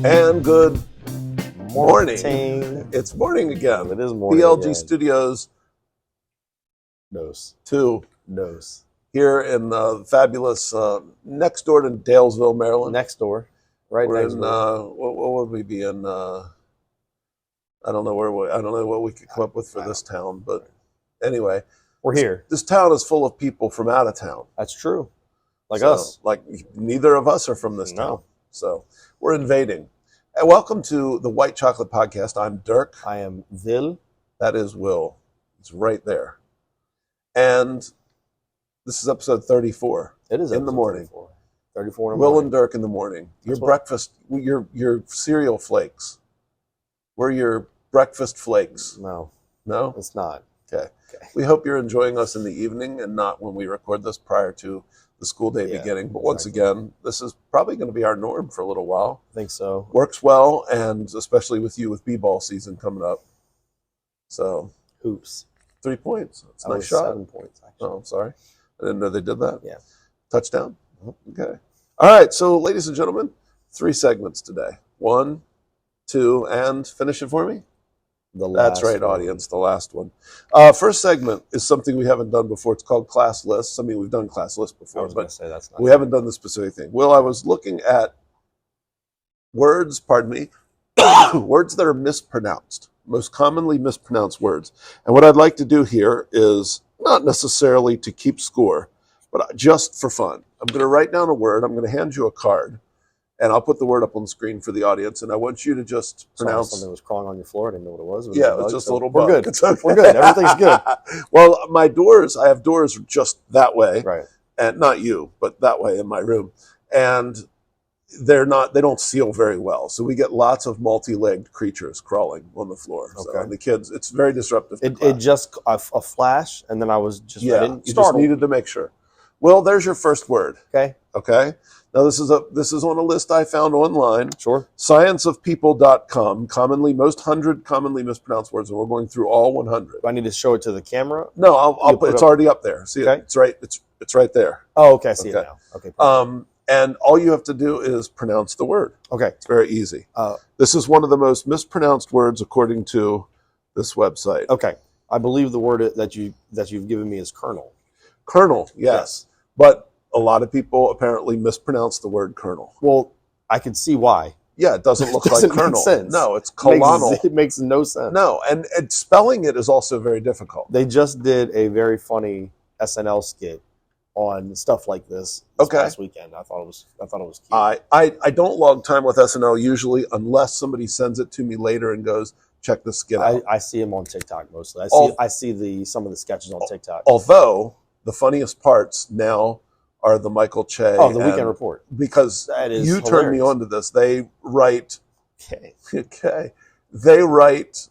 And good morning. Morning. It's morning again. It is morning BLG again. Studios Dose. 2 Dose. here in the fabulous next door to Dalesville, Maryland. Next door. Right We're next in, door. what would we be in? I don't know what we could come up with for this town, but anyway, We're here. this town is full of people from out of town. That's true. Like So, us. Like neither of us are from this No. town. So we're invading. And welcome to the White Chocolate Podcast. I'm Dirk. I am Vil. That is Will. It's right there. And this is episode 34. It is In the episode morning. 34. 34 in the Will morning. and Dirk in the morning. Your That's what- breakfast, your cereal flakes. We're your breakfast flakes. No, No? it's not. Okay. Okay. We hope you're enjoying us in the evening and not when we record this prior to the school day Yeah, beginning. But once exactly. again, this is probably going to be our norm for a little while. I think so. Works well, and especially with you with b-ball season coming up. So, Hoops. 3 points. It's a That nice was shot. 7 points, actually. Oh, I'm sorry. I didn't know they did that. Yeah. Touchdown? Mhm. Okay. All right. So, ladies and gentlemen, 3 segments today. 1, 2, and finish it for me. That's right, audience, the last one. First segment is something we haven't done before. It's called Class Lists. I mean, we've done Class Lists I before, was going but to say that's not. we haven't done the specific thing. Well, I was looking at words that are mispronounced, most commonly mispronounced words. And what I'd like to do here is not necessarily to keep score, but just for fun. I'm going to write down a word. I'm going to hand you a card, and I'll put the word up on the screen for the audience. And I want you to just Sorry, pronounce. something was crawling on your floor. I didn't know what it was. Yeah, a bug, it's just so a little We're bug. good. It's okay. We're good. Everything's good. Well, I have doors just that way, Right. and not you, but that way in my room. And they don't seal very well. So we get lots of multi-legged creatures crawling on the floor. So, Okay. and the kids, it's very disruptive. to It class. just a flash, and then I was just I Yeah, didn't you just startle. needed to make sure. Well, there's your first word. Okay. Okay. Now this is on a list I found online. Sure. Scienceofpeople.com, most 100 commonly mispronounced words, and we're going through all 100. Do I need to show it to the camera? No, I'll You put put it's up- already up there. See Okay. it? It's right there. Oh, okay. I see Okay. it now. Okay. Perfect. And all you have to do is pronounce the word. Okay. It's very easy. Uh, This is one of the most mispronounced words according to this website. Okay. I believe the word that you've given me is kernel. Colonel, yes. But a lot of people apparently mispronounce the word colonel. Well, I can see why. Yeah, it doesn't look Doesn't like make colonel. sense. No, it's colonel. It makes no sense. No, and spelling it is also very difficult. They just did a very funny SNL skit on stuff like this Okay. past weekend. I thought it was cute. I don't log time with SNL usually unless somebody sends it to me later and goes, check this skit out. I see him on TikTok mostly. Oh. I see some of the sketches on TikTok. Although the funniest parts now are the Michael Che. Oh, the and- Weekend Report. Because That is you turned me hilarious. on to this. They write Okay. They write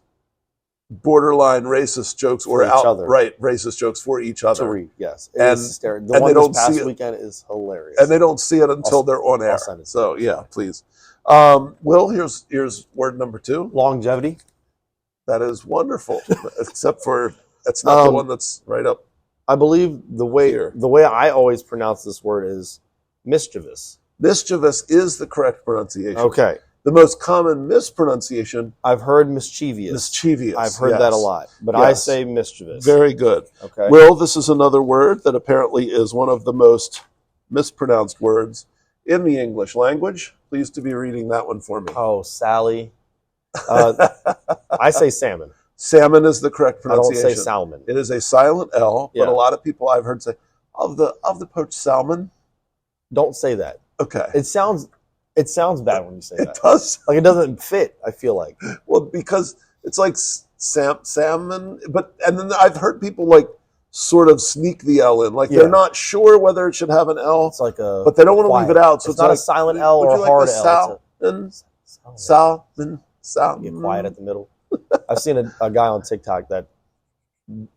borderline racist jokes or For each other. outright racist jokes for each To other. read, yes. It And- is hysterical. The and one they this don't past see it. weekend is hilarious. And they don't see it until they're on air. send it to So you. yeah, please. Will, here's word number 2. Longevity. That is wonderful. Except for it's not the Um, one that's right up. I believe the way Here. I always pronounce this word is mischievous. Mischievous is the correct pronunciation. Okay. The most common mispronunciation, I've heard mischievous. mischievous. I've heard yes. that a lot, but I Yes. say mischievous. Very good. Okay. Will, this is another word that apparently is one of the most mispronounced words in the English language. Pleased to be reading that one for me. Oh, Sally. I say salmon. Salmon is the correct I don't pronunciation. say salmon. It is a silent L, but Yeah. a lot of people I've heard say, of the poached salmon. Don't say that. Okay. It sounds bad when you say It that. does. Like it doesn't fit, I feel like. Well, because it's like salmon, and then I've heard people like sort of sneak the L in. Like Yeah. they're not sure whether it should have an L, It's like a but they don't want to leave it out. So it's not like, a silent L would or you a hard like the L. salmon? Get quiet at the middle. I've seen a guy on TikTok that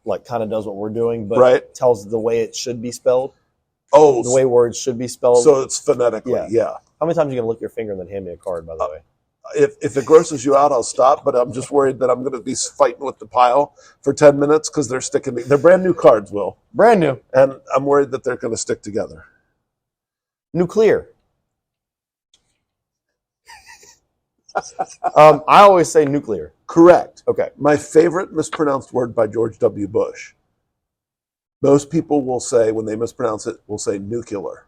like kind of does what we're doing, but Right. tells the way it should be spelled, Oh, the way words should be spelled. so it's phonetically, Yeah. yeah. How many times are you gonna lick your finger and then hand me a card? By the way, If it grosses you out, I'll stop. But I'm just worried that I'm going to be fighting with the pile for 10 minutes because they're sticking. They're brand new cards, Will, brand new, and I'm worried that they're going to stick together. nuclear. I always say nuclear. Correct. Okay. My favorite mispronounced word by George W. Bush. Most people will say, when they mispronounce it, will say nuclear.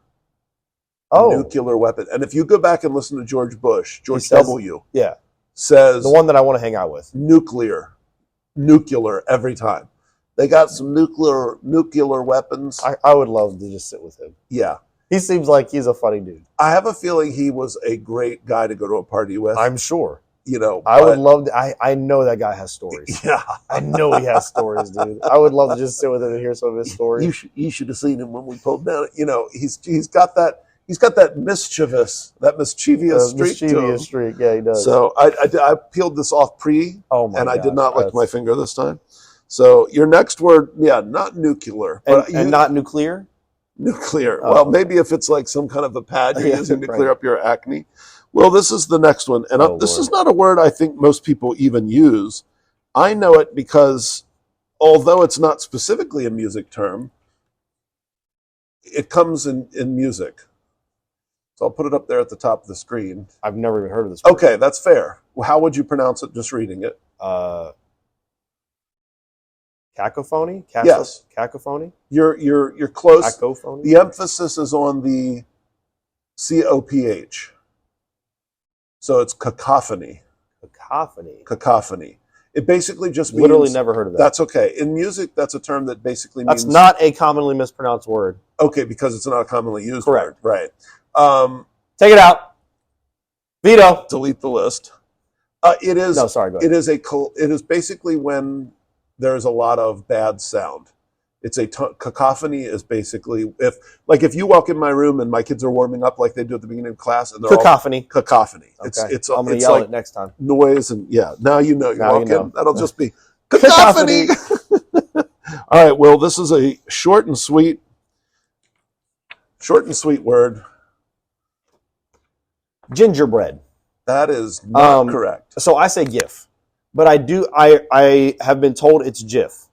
Oh, Nuclear weapon. And if you go back and listen to George Bush, George says- W. yeah, says the one that I want to hang out with. nuclear every time. They got some nuclear weapons. I would love to just sit with him. Yeah. He seems like he's a funny dude. I have a feeling he was a great guy to go to a party with. I'm sure. You know, I would love to. I know that guy has stories. Yeah. I know he has stories, dude. I would love to just sit with him and hear some of his stories. You should have seen him when we pulled down. You know, he's got that mischievous streak. Yeah, he does. So I peeled this off Oh my and I did gosh, not lick that's- my finger this time. So your next word, not nuclear, but and not nuclear. nuclear. Oh, Well, okay. maybe if it's like some kind of a pad you're Yeah, using to right. clear up your acne. Well, this is the next one, and Oh, this Lord. is not a word I think most people even use. I know it because, although it's not specifically a music term, it comes in music. So I'll put it up there at the top of the screen. I've never even heard of this. Word. Okay, that's fair. How would you pronounce it just reading it? Cacophony. Yes. Cacophony. You're close. Cacophony. The emphasis is on the COPH. So it's cacophony. Cacophony. Cacophony. It basically just means... Literally never heard of that. That's okay. In music, that's a term that basically means... That's not a commonly mispronounced word. Okay, because it's not a commonly used Correct. word. Right. Take it out. Veto. Delete the list. It is... No, sorry. Go ahead. It is basically when there's a lot of bad sound. It's cacophony is basically if you walk in my room and my kids are warming up like they do at the beginning of class and they're Cacophony. all cacophony. Okay. It's I'm going to it's yell like it next time. noise and now you know. You Now walk you know. in, that'll just be cacophony. All right. Well, this is a short and sweet word. Gingerbread. That is not correct. So I say GIF, but I have been told it's GIF.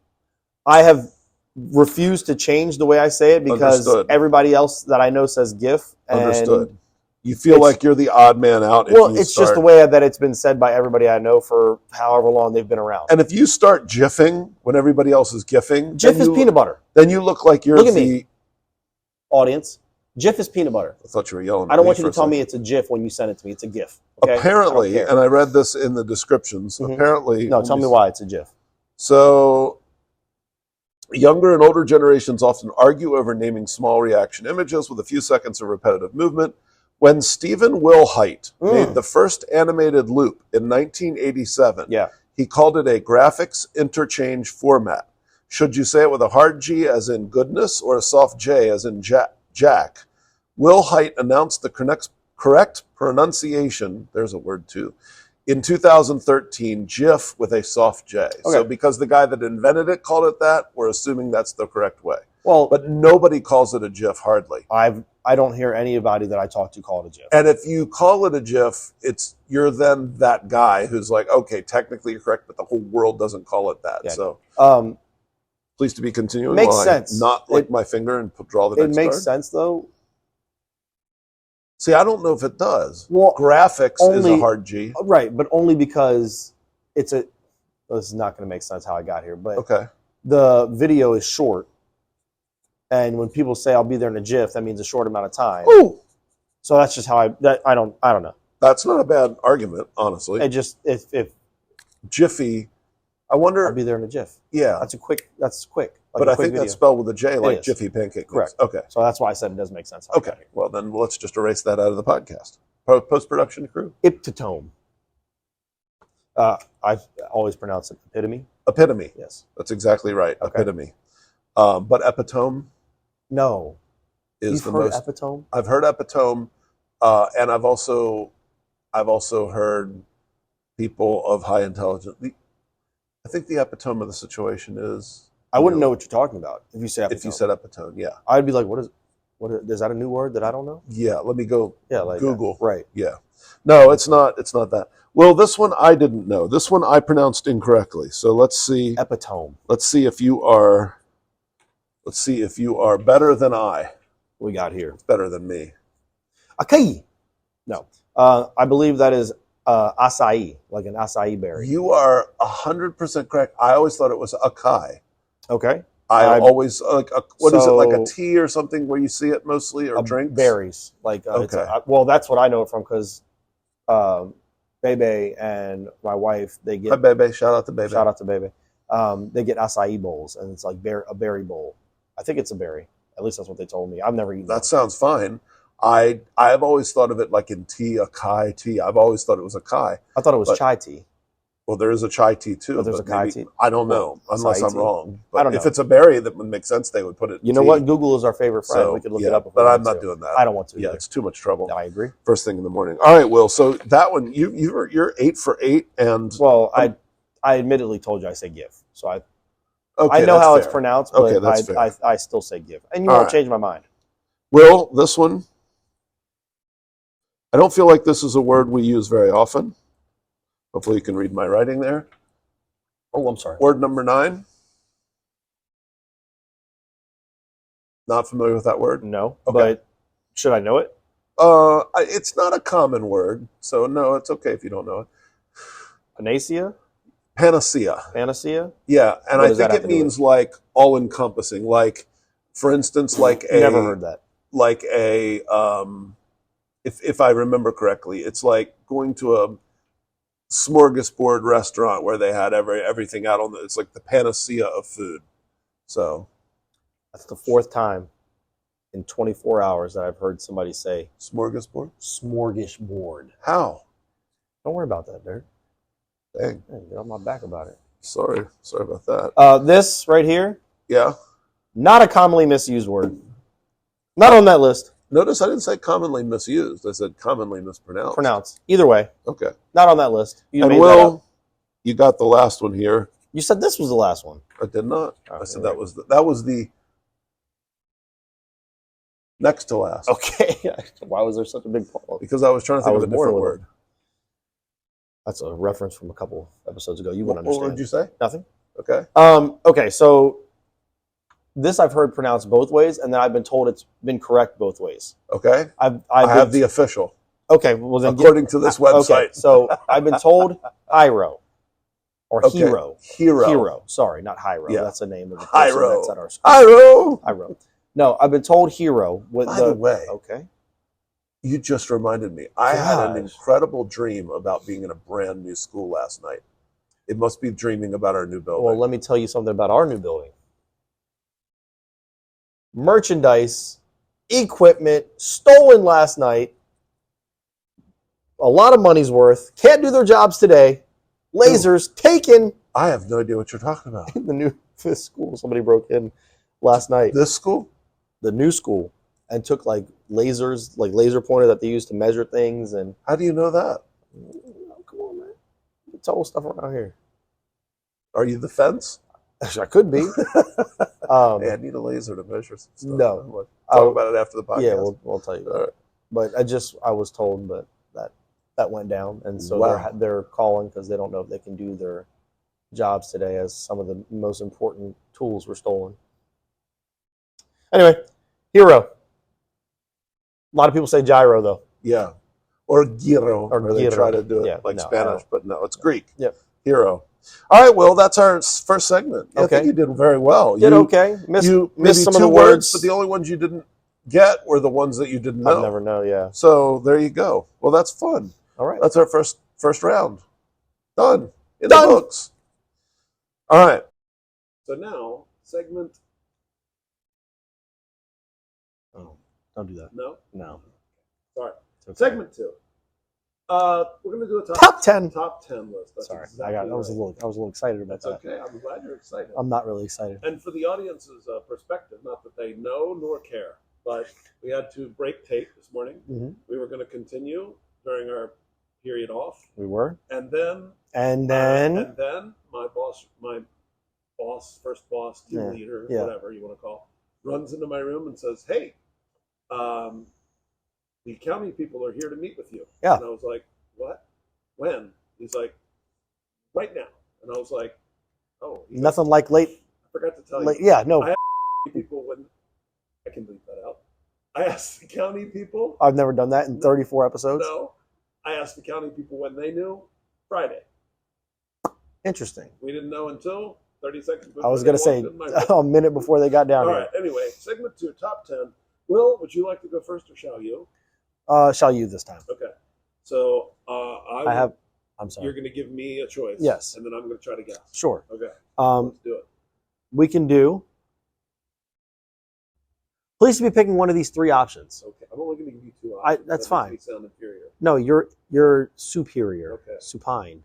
I have refused to change the way I say it because Understood. everybody else that I know says GIF. And Understood. You feel like you're the odd man out. It's just the way that it's been said by everybody I know for however long they've been around. And if you start GIFing when everybody else is GIFing, GIF is peanut butter. Then you look like you're Look at me. Audience, GIF is peanut butter. I thought you were yelling. I don't want you to tell me it's a GIF when you send it to me. It's a GIF. Okay? Apparently, I don't care. and I read this in the descriptions. Mhm. Apparently, No, tell me why it's a GIF. So, younger and older generations often argue over naming small reaction images with a few seconds of repetitive movement. When Stephen Wilhite made the first animated loop in 1987, he called it a graphics interchange format. Should you say it with a hard G as in goodness or a soft J as in Jack? Wilhite announced the correct pronunciation, there's a word too, in 2013, GIF with a soft J. Okay. So because the guy that invented it called it that, we're assuming that's the correct way. Well, but nobody calls it a GIF, hardly. I don't hear anybody that I talk to call it a GIF. And if you call it a GIF, you're then that guy who's like, okay, technically you're correct, but the whole world doesn't call it that. Yeah. So, pleased to be continuing. Makes while sense. I not lick my finger and draw the next It makes card. sense though. See, I don't know if it does. Well, graphics is a hard G. Right, but only because it's a. This is not going to make sense how I got here, but Okay. the video is short, and when people say I'll be there in a GIF, that means a short amount of time. Ooh. So that's just how I don't know. That's not a bad argument, honestly. It just if Jiffy, I wonder. I'll be there in a GIF. Yeah, That's quick. Like but a I quick think video. that's spelled with a J, like is. Jiffy pancake mix. Correct. Okay. So that's why I said it doesn't make sense. How I Okay. got here. Well, then let's just erase that out of the podcast. Post-production crew. Iptotome. I've always pronounced it epitome. Epitome. Yes. That's exactly right. Okay. Epitome. But epitome No. is You've the heard most. epitome? I've heard epitome, and I've also heard people of high intelligence. I think the epitome of the situation is. I wouldn't know what you're talking about if you say epitome. If you said epitome, yeah. I'd be like, is that a new word that I don't know? Yeah, let me go Yeah, Google. Right. Yeah. No, it's not that. Well, this one I didn't know. This one I pronounced incorrectly. So let's see. Epitome. Let's see if you are better than I. We got here. Better than me. Okay. No. I believe that is acai, like an acai berry. You are 100% correct. I always thought it was acai. Okay. I always like what is it, like a So- tea or something where you see it mostly, or drinks? Berries. Like Okay. well, that's what I know it from because Bebe and my wife they Hi, get Bebe. Shout out to Bebe. shout out to Bebe. They get acai bowls and it's like a berry bowl. I think it's a berry. At least that's what they told me. I've never eaten That sounds fine. I've always thought of it like in tea, acai tea. I've always thought it was acai. I thought it was but- chai tea. Well, there is a chai tea too. But there's a maybe- acai tea? I don't know, Well, unless acai I'm tea. wrong. But I don't if know. it's a berry, that would make sense. They would put it. In You know tea. what? Google is our favorite friend. So, We could look yeah, it up. If we but I'm wanted not to. doing that. I don't want to. Yeah, either. it's too much trouble. No, I agree. First thing in the morning. All right, Will. So that one, you're 8 for 8, and Well, I admittedly told you I say give. So I okay, know that's how fair. it's pronounced, Okay, but that's fair. I still say give. And you All won't right. change my mind. Will, this one, I don't feel like this is a word we use very often. Hopefully, you can read my writing there. Oh, I'm sorry. Word number 9. Not familiar with that word. No, Okay. but should I know it? It's not a common word, so no, it's okay if you don't know it. Panacea? Panacea. Panacea? Yeah, and What I does that think have it to do with means like all encompassing. Like, for instance, like a Never heard that. like a if I remember correctly, it's like going to a smorgasbord restaurant where they had everything out on it's like the panacea of food. So That's the 4th time in 24 hours that I've heard somebody say smorgasbord. smorgasbord. How? Don't worry about that, Dirk. Dang. Hey, get on my back about it. Sorry about that. This right here, Yeah. not a commonly misused word. Not on that list. Notice I didn't say commonly misused. I said commonly mispronounced. Pronounced. Either way, Okay. not on that list. You And made that up. Will, you got the last one here. You said this was the last one. I did not. Oh, I said you're that was the next to last. Okay. Why was there such a big pause? Because I was trying to think I of a was bored different with word. That's a reference from a couple episodes ago. You What wouldn't word understand. did you say? Nothing. Okay. Okay, so this I've heard pronounced both ways, and then I've been told it's been correct both ways. Okay. I've I have been, the official, okay. Well, then according to this website. Okay, so I've been told Hiro or Okay. Hero. Hero. Hero. Sorry, not Hiro. Yeah. That's the name of the person Hiro. that's at our school. Hiro. Hiro. No, I've been told Hero. With By the way, okay. you just reminded me. I had an Gosh. incredible dream about being in a brand new school last night. It must be dreaming about our new building. Well, let me tell you something about our new building. Merchandise, equipment stolen last night. A lot of money's worth. Can't do their jobs today. Lasers taken I have no idea what you're talking about. in the new school. Somebody broke in last night. This school? The new school, and took like lasers, like laser pointer that they use to measure things. And How do you know that? come on, man, it's all stuff around here. Are you the fence? Actually, I could be. Hey, I need a laser to measure some stuff. No. We'll I'll- talk about it after the podcast. Yeah, we'll tell you about All right. it. But I was told that went down, and so Wow. they're calling because they don't know if they can do their jobs today, as some of the most important tools were stolen. Anyway, Hero. A lot of people say gyro though. Yeah. Or gyro, Or where they gyro. try to do it Yeah, like no, Spanish, but no, it's Greek. Yep. Hero. All right, well, that's our first segment. I Okay. think you did very well. Did you, okay. Missed You maybe some two of the words. but the only ones you didn't get were the ones that you didn't know. I've never know. Yeah. So there you go. Well, that's fun. All right. That's our first round. Done. In Done. the books. All right. So now, segment. Oh, don't do that. No? No. Sorry. It's okay. Segment 2. We're going to do a Top 10. top 10 list. That's Sorry, exactly I was a right. little excited about That's that. okay. I'm glad you're excited. I'm not really excited. And for the audience's perspective, not that they know nor care, but we had to break tape this morning. Mhm. We were going to continue during our period off, We were, and then and then my boss, first boss, team Yeah, leader, yeah. whatever you want to call, runs into my room and says, "Hey, the county people are here to meet with you." Yeah. And I was like, "What? When?" He's like, "Right now." And I was like, "Oh, he goes, nothing like late. I forgot to tell Late, you." yeah, no, I- People when I can bleep that out. I asked the county people. I've never done that in 34 episodes. No, I I asked the county people when they knew. Friday. Interesting. We didn't know until 30 seconds before. I was going to say a minute before they got down All here. right. Anyway, segment 2, top 10. Will, would you like to go first or shall you? Shall you this time? Okay. So I'm sorry. You're going to give me a choice. Yes. And then I'm going to try to guess. Sure. Okay. Let's do it. We can do. Please be picking one of these 3 options. Okay. I'm only going to give you 2 options. That's that fine. Makes me sound inferior. No, you're superior. Okay. Supine.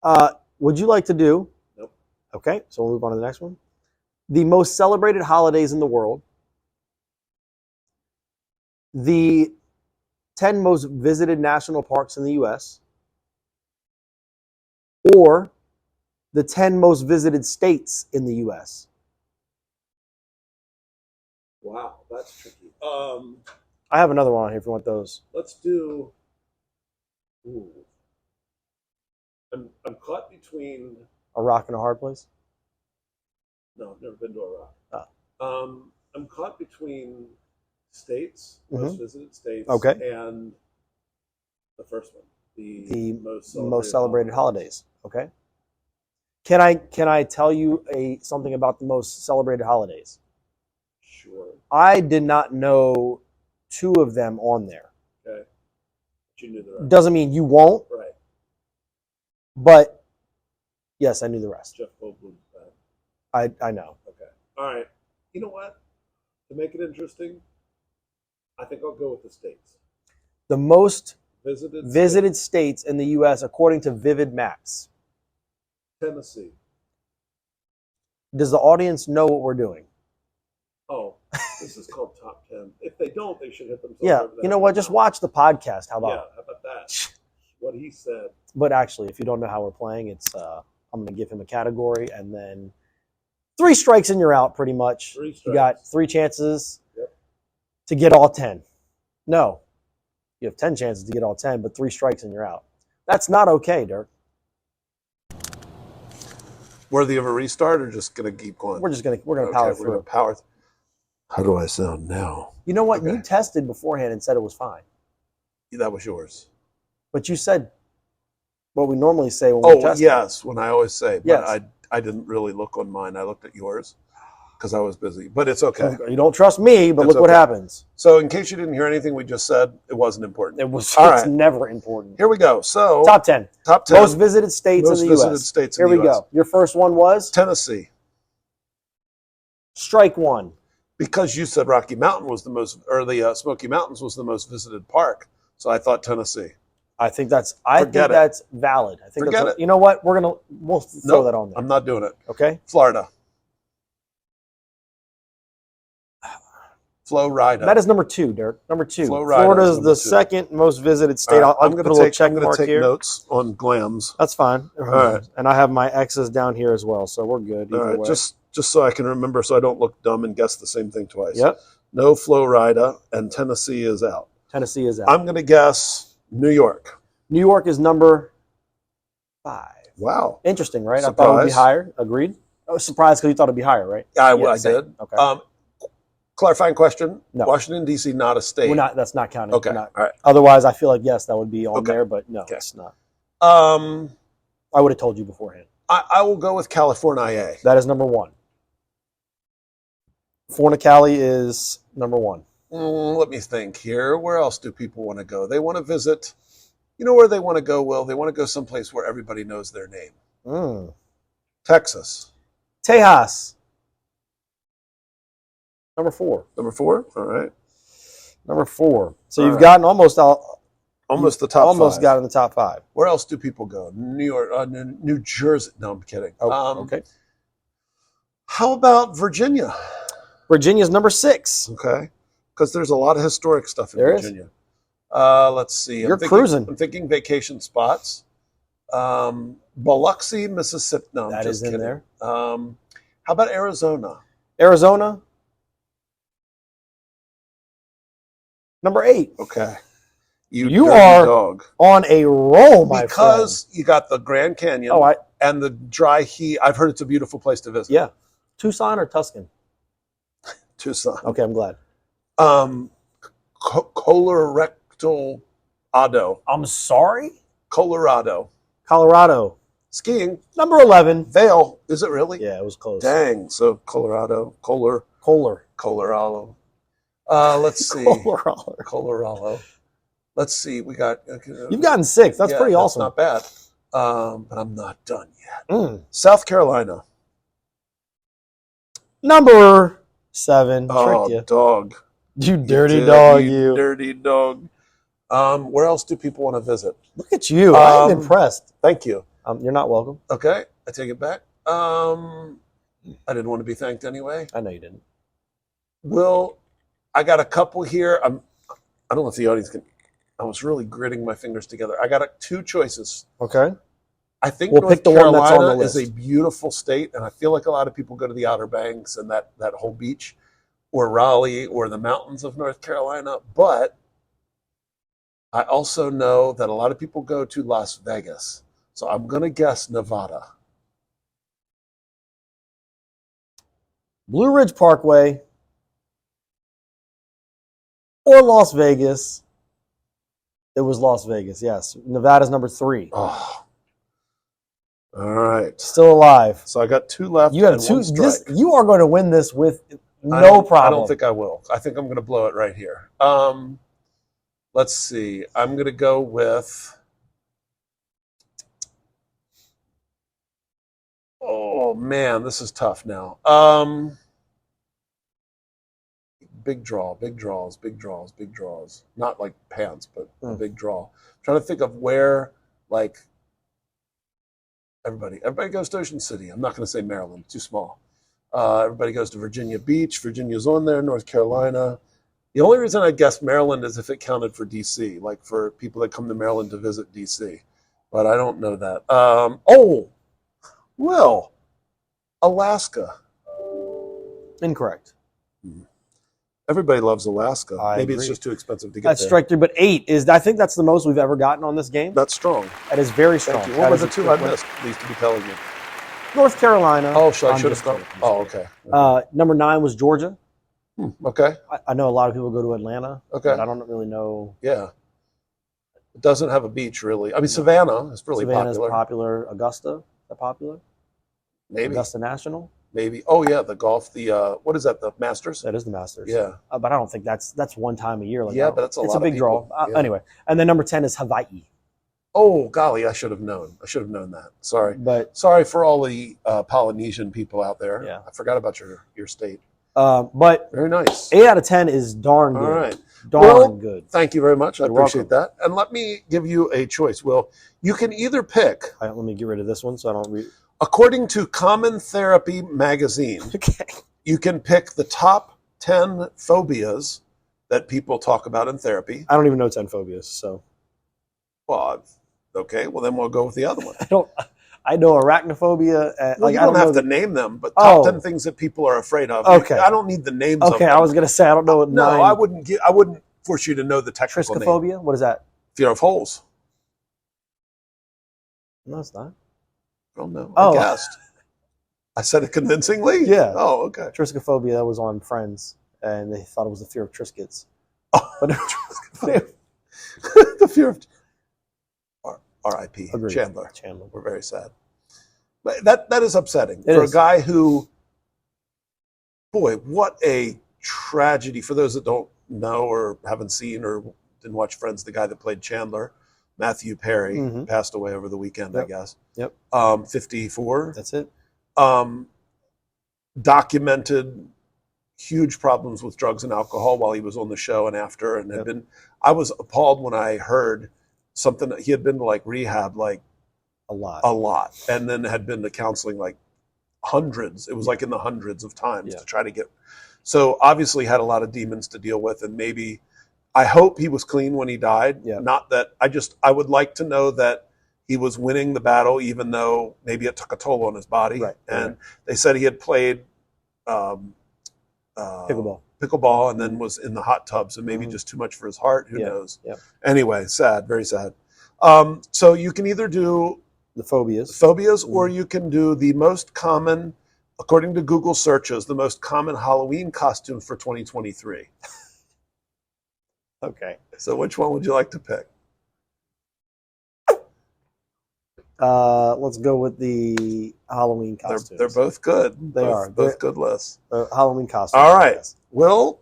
Okay. Would you like to do? Nope. Okay, so we'll move on to the next one. The most celebrated holidays in the world. The 10 most visited national parks in the U.S. Or the 10 most visited states in the U.S. Wow, that's tricky. I have another one on here if you want those. Let's do. Ooh. I'm caught between. A rock and a hard place? No, I've never been to a rock. Oh. I'm caught between states, Mm-hmm. most visited states, okay, and the first one, the most celebrated holidays. Okay. Can I tell you something about the most celebrated holidays? Sure. I did not know 2 of them on there. Okay. But you knew the rest. Doesn't mean you won't. Right. But yes, I knew the rest. Jeff Goldblum's bad. I know. Okay. All right. You know what? To make it interesting, I think I'll go with the states. The most visited states in the U.S. according to Vivid Maps. Tennessee. Does the audience know what we're doing? Oh, this is called Top 10. If they don't, they should hit themselves. Yeah. over the You know head. what? Just watch the podcast. How about? Yeah. How about that? What he said. But actually, if you don't know how we're playing, it's I'm going to give him a category, and then 3 strikes and you're out, pretty much. 3 strikes. You got 3 chances Yep. to get all 10. No, you have 10 chances to get all 10, but 3 strikes and you're out. That's not okay, Dirk. Worthy of a restart, or just gonna keep going? We're gonna power through. We're gonna power. How do I sound now? You know what? Okay. You tested beforehand and said it was fine, That was yours. but you said what we normally say when we test. Yes, when I always say. But Yes. I didn't really look on mine. I looked at yours because I was busy. But it's okay. You don't trust me, but It's look what okay. happens. So in case you didn't hear anything we just said, it wasn't important. It's All right. never important. Here we go. So Top 10. top 10 Most visited states most in the visited U.S. states Here in the we US. go. Your first one was Tennessee. strike 1. Because you said Rocky Mountain was the most, or the Smoky Mountains was the most visited park. So I thought Tennessee. I think that's Forget it. that's valid. I think Forget that's it. You know what? We'll throw that on there. I'm not doing it. Okay. Florida. Florida. That is number 2, Dirk. Number 2. Florida Florida is is number the 2. second most visited state. All right, I'll put a little check mark take here. notes on glams. That's fine. All right. And I have my X's down here as well, so we're good. All Either right, way. just so I can remember, so I don't look dumb and guess the same thing twice. Yep. No Florida, and Tennessee is out. Tennessee is out. I'm going to guess New York. New York is number 5. Wow. Interesting, right? I thought it would be Surprise. higher. Agreed. I was surprised because you thought it'd be higher, right? I same. did. Okay. Clarifying question. No. Washington, D.C., not a state. That's not counting. Okay. We're not. All right. Otherwise, I feel like, yes, that would be on Okay. there, but no, Okay. it's not. I I would have told you beforehand. will go with California. That is number 1. Cali is number 1. Let me think here. Where else do people want to go? They want to visit. You know where they want to go, Will? They want to go someplace where everybody knows their name. Texas. Tejas. Number 4. Number 4? All right. Number 4. So All you've right. gotten almost out. Almost the top Almost 5. got in the top 5. Where else do people go? New York, New Jersey. No, I'm kidding. Oh, okay. How about Virginia? Virginia's number 6. Okay. Because there's a lot of historic stuff in There is. Virginia. Let's see. You're cruising. I'm thinking vacation spots. Biloxi, Mississippi. No, I'm That just is in kidding. there. How about Arizona? Arizona. Number 8. Okay. You dirty are dog. on a roll, my Because you got the Grand Canyon friend. and the dry heat. I've heard it's a beautiful place to visit. Yeah. Tucson or Tuscan? Tucson. Okay, I'm glad. Colorectal Colorado. I'm sorry. Colorado. Colorado. Skiing. Number 11. Vail. Is it really? Yeah, it was close. Dang. So Colorado. Kohler. Colorado. Let's see. Colorado. Let's see. We got. You've gotten 6. That's pretty awesome. Not bad. But I'm not done yet. South Carolina. Number 7. Oh, Tricked dog. You dirty dog, you. Dirty dog. Where else do people want to visit? Look at you. I'm impressed. Thank you. You're not welcome. Okay. I take it back. I didn't want to be thanked anyway. I know you didn't. I got a couple here. I don't know if the audience can. I was really gritting my fingers together. I got 2 choices. Okay. I think we'll North pick the Carolina one that's on the list. is a beautiful state, and I feel like a lot of people go to the Outer Banks and that whole beach, or Raleigh, or the mountains of North Carolina. But I also know that a lot of people go to Las Vegas, so I'm going to guess Nevada. Blue Ridge Parkway or Las Vegas. It was Las Vegas, yes. Nevada's number 3. Oh. All right. Still alive. So I got 2 left. You have 2. You are going to win this with no problem. I don't think I will. I think I'm going to blow it right here. Let's see. I'm going to go with. Oh man, this is tough now. Big draws. Not like pants, but a big draw. Trying to think of where, like, everybody goes to Ocean City. I'm not going to say Maryland, too small. Everybody goes to Virginia Beach. Virginia's on there. North Carolina. The only reason I guess Maryland is if it counted for D.C., like for people that come to Maryland to visit D.C. But I don't know that. Alaska. Incorrect. Everybody loves Alaska. Maybe agree. it's just too expensive to get That's there. strike 3, but 8 is. I think that's the most we've ever gotten on this game. That's strong. That is very strong. Thank you. What were the 2 I missed? Please to be telling me. North Carolina. Oh, I should have thought. Oh, okay. Number 9 was Georgia. Okay. I know a lot of people go to Atlanta. Okay. But I don't really know. Yeah. It doesn't have a beach, really. I mean, Savannah is really Savannah's popular. Augusta, is that popular? Maybe. Augusta National. Maybe. Oh yeah, the golf. The what is that? The Masters. That is the Masters. Yeah. But I don't think that's one time a year. Like yeah, but that's it's lot a big of draw. people. Yeah. Anyway, and then number 10 is Hawaii. Oh golly, I should have known. That. Sorry. But sorry for all the Polynesian people out there. Yeah. I forgot about your state. But very nice. 8 out of 10 is darn good. All right. Darn good. Thank you very much. I You're appreciate that. And let me give you a choice. Will, you can either pick. All right, let me get rid of this one so I don't read. According to Common Therapy magazine, Okay. you can pick the top 10 phobias that people talk about in therapy. I don't even know 10 phobias, so. Well, okay. Well, then we'll go with the other one. I know arachnophobia. Well, you don't have to name them, but top 10 things that people are afraid of. Okay. I don't need the names of them. Okay, I was going to say, I don't know what No, 9. I wouldn't force you to know the technical name. Triskaphobia? What is that? Fear of holes. No, it's not. I don't know. Oh. I guessed. I said it convincingly? Yeah. Oh, okay. Triskaphobia, that was on Friends, and they thought it was the fear of Triscuits. Oh, but the fear of R.I.P. Agreed. Chandler. Chandler. We're very sad. But that is upsetting It for is. a guy who, boy, what a tragedy. For those that don't know or haven't seen or didn't watch Friends, the guy that played Chandler, Matthew Perry, Mhm. passed away over the weekend, I Yep. guess. Yep. 54. That's it. Documented huge problems with drugs and alcohol while he was on the show and after, and Yep. I was appalled when I heard something that he had been to like rehab like A lot. a lot, and then had been to counseling like hundreds. It was like in the hundreds of times Yeah. to try to get. So obviously had a lot of demons to deal with, and maybe I hope he was clean when he died. Yeah. Not that I would like to know that he was winning the battle, even though maybe it took a toll on his body. Right. And they said he had played Pickleball. and then was in the hot tub, so maybe Mhm. just too much for his heart. Who Yeah. knows? Yep. Anyway, sad, very sad. So you can either do The phobias. phobias, or you can do the most common, according to Google searches, the most common Halloween costumes for 2023. Okay. So which one would you like to pick? Let's go with the Halloween costumes. They're both good. They are. Both good lists. The Halloween costumes. All right. Will,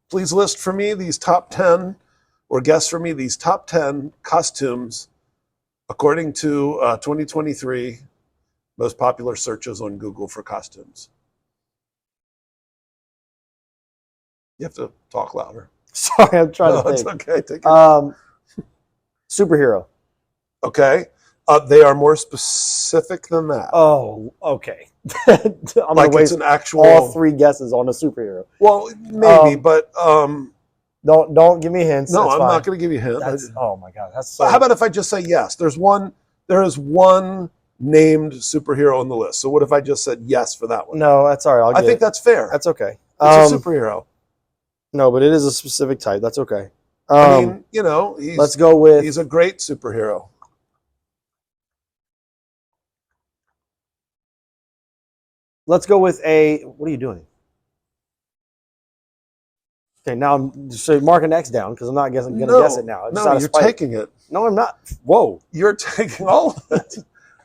please list for me these top 10, or guess for me these top 10 costumes according to 2023 most popular searches on Google for costumes. You have to talk louder. Sorry, I'm trying to It's think. okay. Take it. Superhero. Okay. They are more specific than that. Oh, okay. I'm like gonna it's waste an actual. all 3 guesses on a superhero. Well, maybe, but don't give me hints. no, That's I'm fine. not going to give you hints. That's, oh my god, that's so. How about if I just say yes? There is one named superhero on the list. So what if I just said yes for that one? No, that's all right. I think that's fair. that's okay. It's a superhero. No, but it is a specific type. That's okay. I mean, let's go with. he's a great superhero. Let's go with a. What are you doing? Okay, now so mark an X down because I'm not going to guess it now. No, you're taking it. No, I'm not. Whoa. You're taking all of it.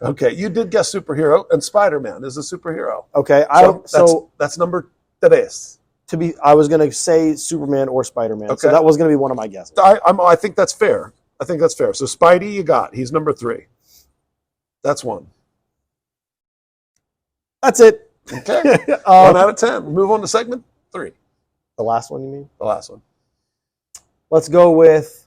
Okay, you did guess superhero, and Spider-Man is a superhero. Okay, that's number tres. I was going to say Superman or Spider-Man, Okay. so that was going to be one of my guesses. I think that's fair. So Spidey, you got. He's number 3. That's one. That's it. Okay. 1 out of 10. Move on to segment 3. The last one, you mean? The last one. Let's go with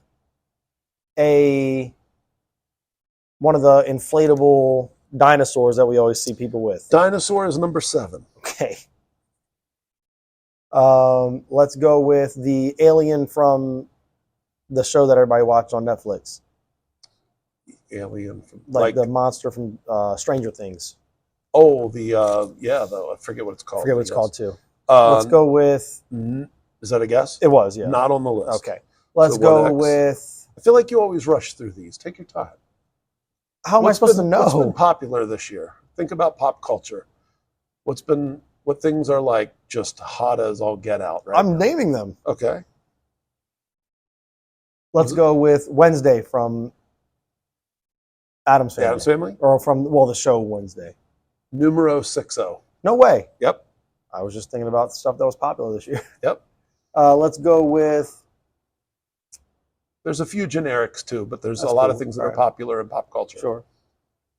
one of the inflatable dinosaurs that we always see people with. Dinosaur is number 7. Okay. Let's go with the alien from the show that everybody watched on Netflix. Alien from Like the monster from Stranger Things. Oh, I forget what it's called. I forget what it's called too. Uh, Let's go with. Is that a guess? It was, yeah. Not on the list. Okay. Let's So go 1X. with. I feel like you always rush through these. Take your time. How am I supposed to know? What's been popular this year? Think about pop culture. What things are like just hot as all get out, right? I'm naming them. Okay. Let's go with Wednesday from Addams The Family. Addams Family? Or from, the show Wednesday. Numero 60. No way. Yep. I was just thinking about stuff that was popular this year. Yep. Let's go with. There's a few generics too, but there's That's a lot cool. of things that All are right. popular in pop culture. Sure.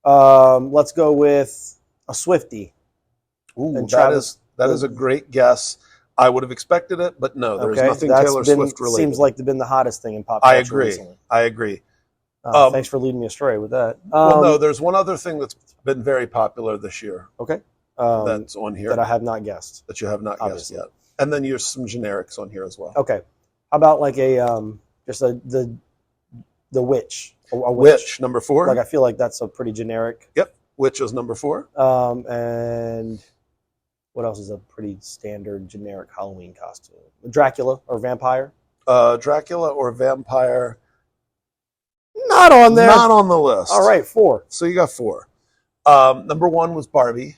Let's go with a Swiftie. Ooh, And that is a great guess. I would have expected it, but no, there's nothing Taylor Swift related. Seems like been the hottest thing in pop culture I agree. recently. I agree. Thanks for leading me astray with that. Well, no, there's one other thing that's been very popular this year Okay. that's on here That I have not guessed. that you have not Obviously. guessed yet. And then there's some generics on here as well. Okay. How about like just the witch? A Witch, number 4. Like I feel like that's a pretty generic. Yep. Witch is number 4. And what else is a pretty standard generic Halloween costume? Dracula or vampire? Dracula or vampire. Not on there. Not on the list. All right, 4. So you got 4. Number 1 was Barbie,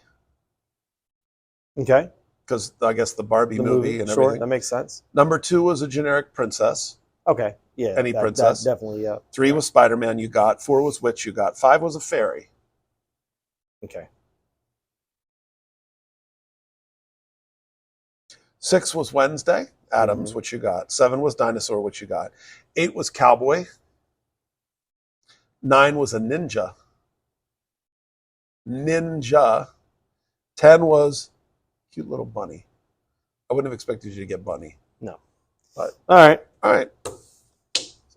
Okay. because I guess the Barbie The movie and sure, everything. that makes sense. Number 2 was a generic princess. Okay. Yeah. Any princess. That definitely, yeah. 3 was Spider-Man, you got. 4 was Witch, you got. 5 was a fairy. Okay. 6 was Wednesday, Addams, which you got. 7 was Dinosaur, which you got. 8 was Cowboy. 9 was a ninja. 10 was cute little bunny. I wouldn't have expected you to get bunny. No. But All right. all right.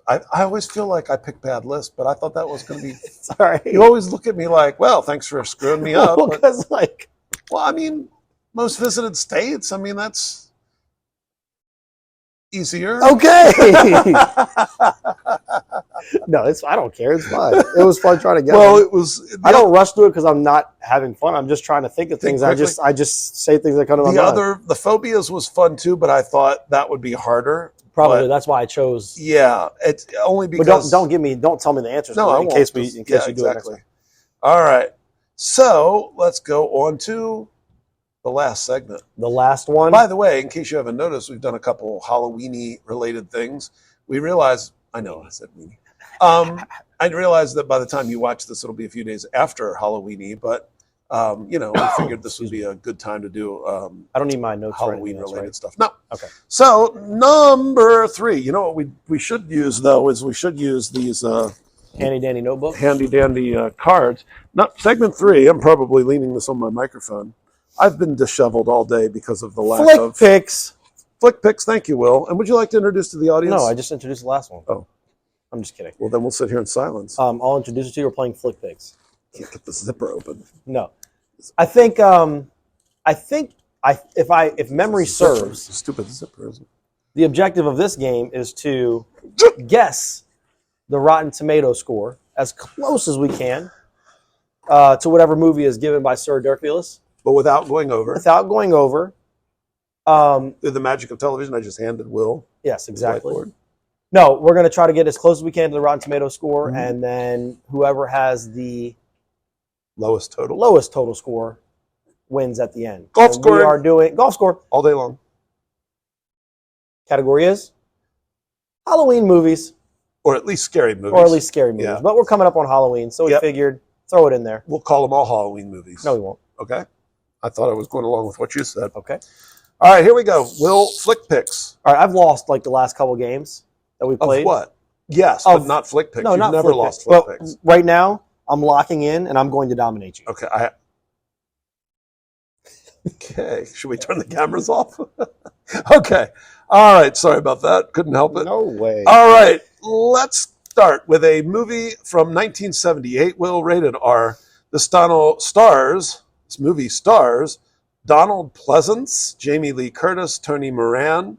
I always feel like I pick bad lists, but I thought that was going to be. Sorry. You always look at me like, well, thanks for screwing me up. But, Because like. well, I mean, most visited states. I mean, that's easier. Okay. No, I don't care. It's fine. It was fun trying to get. Well, them. it was. I don't rush through it because I'm not having fun. I'm just trying to think of things. quickly. I just say things that come to my mind. The phobias was fun too, but I thought that would be harder. Probably but- that's why I chose. Yeah, it's only But because. don't tell me the answers. No, I in won't. case you do it exactly. next time. All right, so let's go on to the last segment. The last one. By the way, in case you haven't noticed, we've done a couple Halloweeny related things. We realized, I know I said weenie. I realized that by the time you watch this, it'll be a few days after Halloweeny, but we figured this would be a good time to do I don't need my notes for anything Halloween else, related right? stuff. No. Okay. So number 3, you know what we should use though is we should use these Handy dandy notebook. handy dandy cards. Not segment 3. I'm probably leaning this on my microphone. I've been disheveled all day because of the lack of Flick picks. Thank you, Will. And would you like to introduce to the audience? No, I just introduced the last one. Oh. I'm just kidding. Well, then we'll sit here in silence. I'll introduce it to you. We're playing Flick Picks. Can't get the zipper open. No, I think if memory serves, Stupid zipper, isn't it? the objective of this game is to guess the Rotten Tomato score as close as we can to whatever movie is given by Sir Dirkulus, But without going over. without going over. Through the magic of television, I just handed Will Yes, his exactly. whiteboard. No, we're going to try to get as close as we can to the Rotten Tomato score, Mhm. and then whoever has the Lowest total. lowest total score wins at the end. Golf And score. We are doing golf score. All day long. Category is Halloween movies, Or at least scary movies. or at least scary movies. Yeah. But we're coming up on Halloween, so we Yep. figured throw it in there. We'll call them all Halloween movies. No, we won't. Okay. I thought I was going along with what you said. Okay. All right, here we go. Will Flick Picks. All right, I've lost like the last couple games that we Of played. what? Yes, Of- but not Flick Picks. No, You've not never Flick lost Picks. Flick Well, Picks. right now, I'm locking in, and I'm going to dominate you. Okay. Okay. Should we turn the cameras off? Okay. All right. Sorry about that. Couldn't help it. No way. All right. Let's start with a movie from 1978. Will, rated R. This movie stars Donald Pleasance, Jamie Lee Curtis, Tony Moran.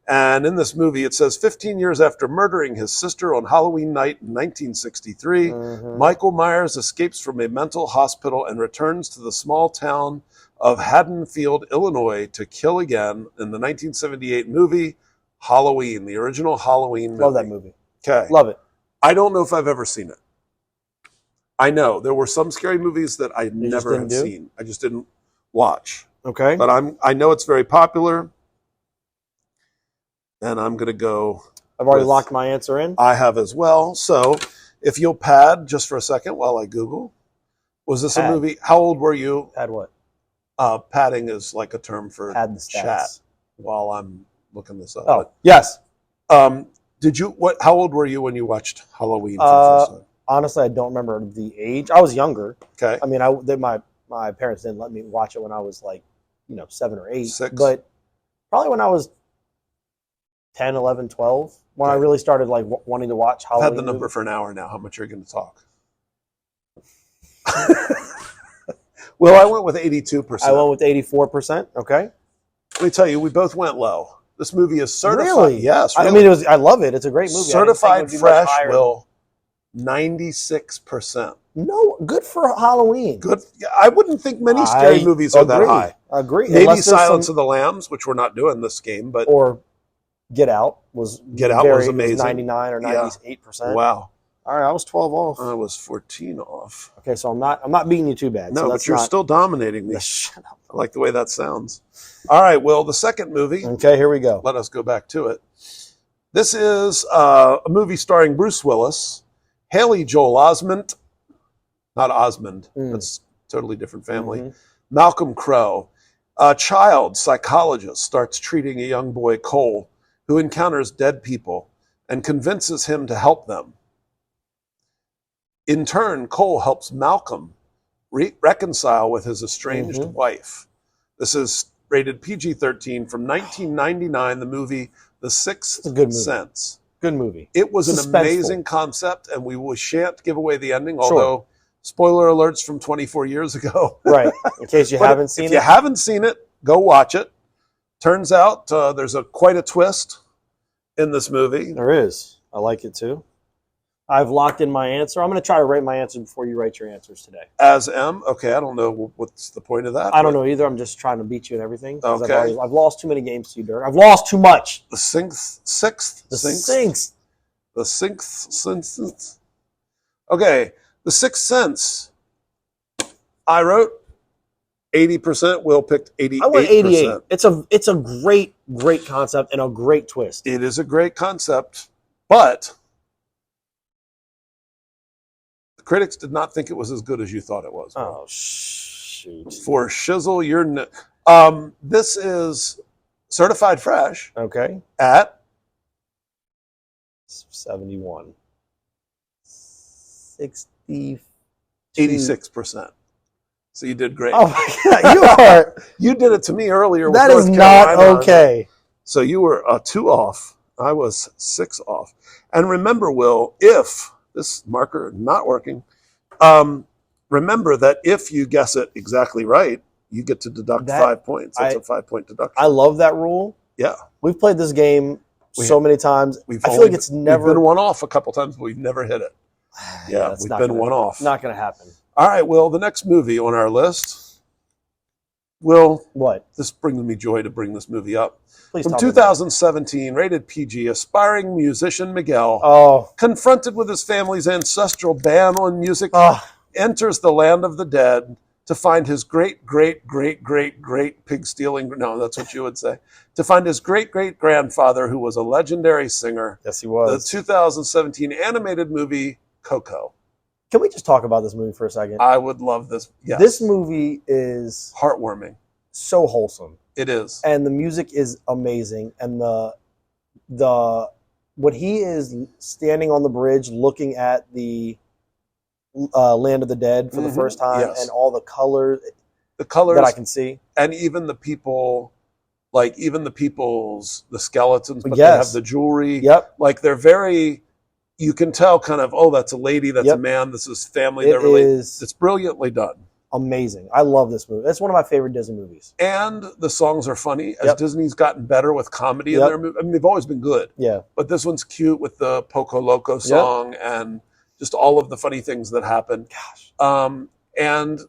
And in this movie, it says 15 years after murdering his sister on Halloween night in 1963, Mhm. Michael Myers escapes from a mental hospital and returns to the small town of Haddonfield, Illinois, to kill again in the 1978 movie Halloween, the original Halloween movie. Love that movie. Okay. Love it. I don't know if I've ever seen it. I know there were some scary movies that I just never didn't had do? seen. I just didn't watch. Okay. But I know it's very popular. And I'm going to go. I've already with- locked my answer in. I have as well. So if you'll pad just for a second while I Google. Was this Pad. a movie? How old were you? Had what? Padding is like a term for Had the stats. chat while I'm looking this up. Oh, yes. But, how old were you when you watched Halloween for the first time? Honestly, I don't remember the age. I was younger. Okay. I mean, my parents didn't let me watch it when I was like, 7 or 8. 6. But probably when I was 10, 11, 12, when I Okay. really started like wanting to watch I've Halloween. had the number movies. for an hour now. How much are you going to talk? Well, I went with 82%. I went with 84%. Okay. Let me tell you, we both went low. This movie is certified. Really? Yes. I Really. mean, I love it. It's a great movie. I didn't think it Certified would be much fresh, higher. Will. 96%. No, good for Halloween. Good. Yeah, I wouldn't think many scary I movies are that agree. high. Agree. Maybe Unless there's Silence some- of the Lambs, which we're not doing this game, but or Get Out was Get Out was amazing. 99 or Yeah. 98%. wow, All right, I was 12 off. I was 14 off. Okay, so I'm not beating you too bad. No, so but that's you're not, still dominating me. Shut up. I like the way that sounds. All right, Will, the second movie. Okay, here we go. Let us go back to it. This is a movie starring Bruce Willis, Haley Joel Osment, not Osmond, that's a totally different family, Mhm. Malcolm Crowe. A child psychologist starts treating a young boy, Cole, who encounters dead people and convinces him to help them. In turn, Cole helps Malcolm reconcile with his estranged Mhm. wife. This is rated PG-13 from 1999, the movie The Sixth It's a good movie. Sense. Good movie. It was an Suspenseful. amazing concept, and we shan't give away the ending, Sure. although spoiler alerts from 24 years ago. Right. In case you But haven't seen if it. you haven't seen it, go watch it. Turns out there's quite a twist in this movie. There is. I like it too. I've locked in my answer. I'm going to try to write my answer before you write your answers today. As M. Okay, I don't know what's the point of that. I don't know either. I'm just trying to beat you in everything. 'Cause Okay. I've lost too many games to you, Dirk. I've lost too much. The sixth. The Sixth. The Sixth Sense. Okay, The Sixth Sense. I wrote 80%. Will picked 88%. I went 88. It's a great concept and a great twist. It is a great concept. But the critics did not think it was as good as you thought it was. Oh, shoot. For shizzle, this is certified fresh Okay. at 71. 60. 86%. So you did great. Oh my God, you are. You did it to me earlier. That with is North not Carolina. okay. So you were 2 off. I was 6 off. And remember, Will, if this marker not working, remember that if you guess it exactly right, you get to deduct 5 points. That's a 5-point deduction. I love that rule. Yeah. We've played this game so many times. I feel like it's never. We've been one off a couple times, but we've never hit it. Yeah, we've been one off. Not going to happen. All right, Will, the next movie on our list. Will, what? This brings me joy to bring this movie up. Please From 2017, rated PG, aspiring musician Miguel, confronted with his family's ancestral ban on music, enters the land of the dead to find his great pig stealing. No, that's what you would say. To find his great grandfather, who was a legendary singer. Yes, he was. The 2017 animated movie Coco. Can we just talk about this movie for a second? I would love this. Yes. This movie is heartwarming. So wholesome. It is. And the music is amazing. And the when he is standing on the bridge looking at the Land of the Dead for the first time, and all the colors that I can see, and even the people, like even the skeletons, but they have the jewelry. Yep. Like they're very. You can tell kind of, oh, that's a lady, that's a man, this is family. They're related. It's brilliantly done. Amazing. I love this movie. That's one of my favorite Disney movies. And the songs are funny. As Disney's gotten better with comedy in their movies. I mean, they've always been good. Yeah. But this one's cute with the Poco Loco song and just all of the funny things that happen. Gosh. And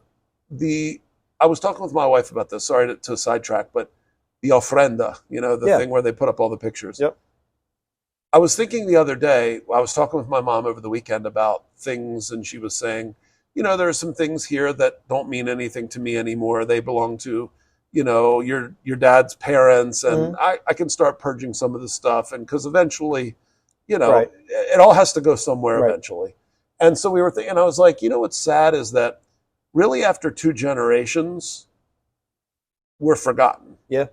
I was talking with my wife about this. Sorry to sidetrack, but the ofrenda, the thing where they put up all the pictures. Yep. I was thinking the other day, I was talking with my mom over the weekend about things, and she was saying, there are some things here that don't mean anything to me anymore. They belong to, your dad's parents, and I can start purging some of the stuff, and because eventually, it all has to go somewhere eventually. And so we were thinking, I was like, what's sad is that really after 2 generations, we're forgotten. Yeah.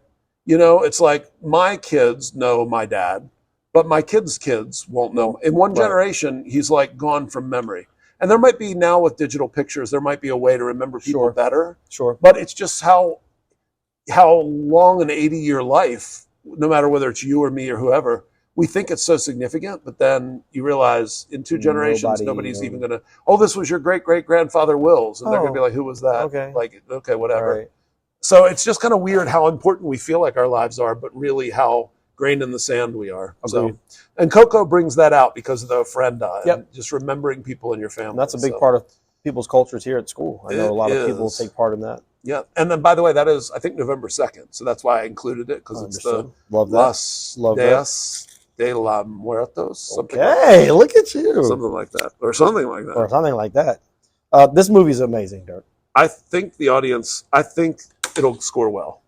It's like my kids know my dad, but my kids' kids won't know. In one generation, he's like gone from memory. And there might be now with digital pictures, there might be a way to remember people better. Sure. But it's just how long an 80-year life, no matter whether it's you or me or whoever, we think it's so significant, but then you realize in 2 generations, nobody's even going to, this was your great-grandfather Will's. And they're going to be like, who was that? Okay. Like, okay, whatever. Right. So it's just kind of weird how important we feel like our lives are, but really how grained in the sand we are. So, and Coco brings that out because of the ofrenda and just remembering people in your family. And that's a big part of people's cultures here at school. I know a lot of people take part in that. Yeah. And then, by the way, that is, I think, November 2nd. So that's why I included it, because it's the Los Días de los Muertos. Okay, look at you. Something like that. Or something like that. Or something like that. This movie's amazing, Dirk. I think it'll score well.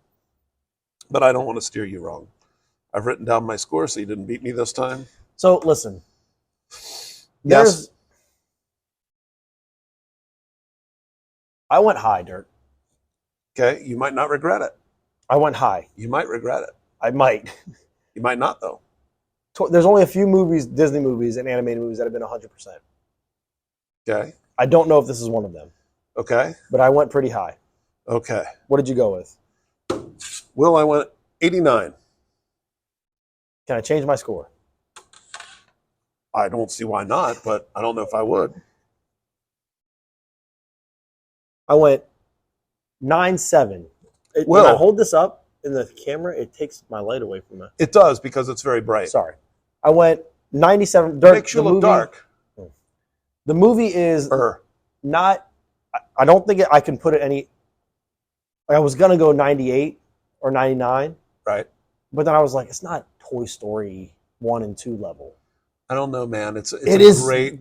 But I don't want to steer you wrong. I've written down my score, so you didn't beat me this time. So, listen. Yes. I went high, Dirk. Okay, you might not regret it. I went high. You might regret it. I might. You might not, though. There's only a few movies, Disney movies and animated movies, that have been 100%. Okay. I don't know if this is one of them. Okay. But I went pretty high. Okay. What did you go with? Will, I went 89. Can I change my score? I don't see why not, but I don't know if I would. I went 9.7. When I hold this up in the camera, it takes my light away from it. It does, because it's very bright. Sorry. I went 97. It makes you look dark. The movie is not, I don't think I can put it any, I was going to go 98 or 99. Right. But then I was like, it's not Toy Story 1 and 2 level. I don't know, man. It's great.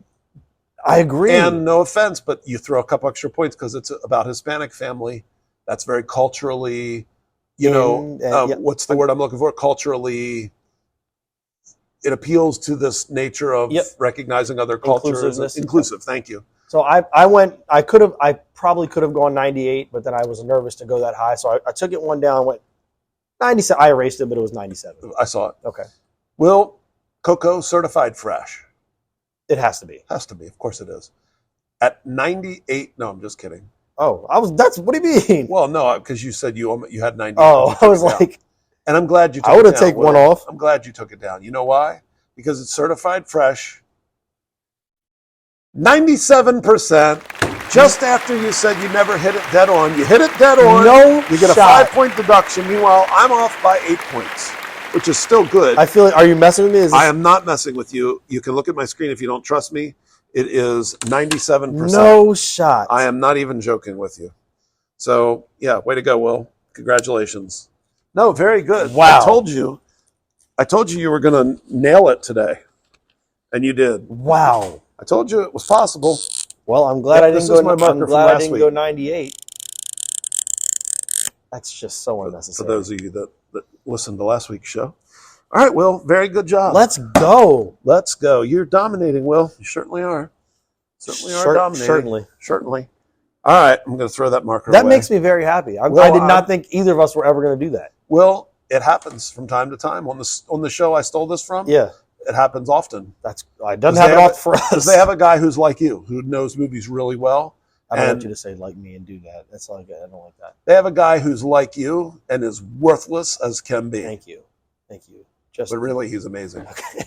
I agree. And no offense, but you throw a couple extra points because it's about Hispanic family. That's very culturally, what's the word I'm looking for? Culturally it appeals to this nature of Yep. recognizing other cultures. Inclusiveness. Inclusive. Thank you. So I probably could have gone 98, but then I was nervous to go that high. So I took it one down, went 97. I erased it, but it was 97. I saw it. Okay. Will Coco certified fresh? It has to be. Has to be. Of course it is. At 98. No, I'm just kidding. Oh, what do you mean? Well, no, because you said you had 98. Oh, I was like, and I'm glad you took I it would down. have taken Will. one off. I'm glad you took it down. You know why? Because it's certified fresh. 97%. Just after you said you never hit it dead on, you hit it dead on. No You get a shot. 5-point deduction. Meanwhile, I'm off by 8 points, which is still good. I feel like, are you messing with me? Is this, I am not messing with you. You can look at my screen if you don't trust me. It is 97%. no shot. I am not even joking with you. So, yeah, way to go, Will. Congratulations. No, very good. Wow. I told you you were going to nail it today. And you did. Wow. I told you it was possible. Well, I'm glad Yep, I didn't this go. is my marker I'm from glad I last didn't week. go 98. That's just so For unnecessary. those of you that listened to last week's show. All right, Will. Very good job. Let's go. Let's go. You're dominating, Will. You certainly are. Certainly are dominating. Certainly. All right, I'm going to throw that marker That away. makes me very happy. I Well, did not think either of us were ever going to do that. Will, it happens from time to time. On the show I stole this from, Yeah, it happens often. it doesn't Does happen they have often for us. Because they have a guy who's like you, who knows movies really well. I don't want and- you to say like me and do that. That's like I don't like that. They have a guy who's like you and is worthless as can be. Thank you. Just But really, he's amazing. okay.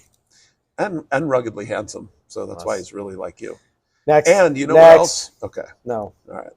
And ruggedly handsome. So that's why Nice. he's really like you. Next. And you know Next. what else? Okay. No. All right.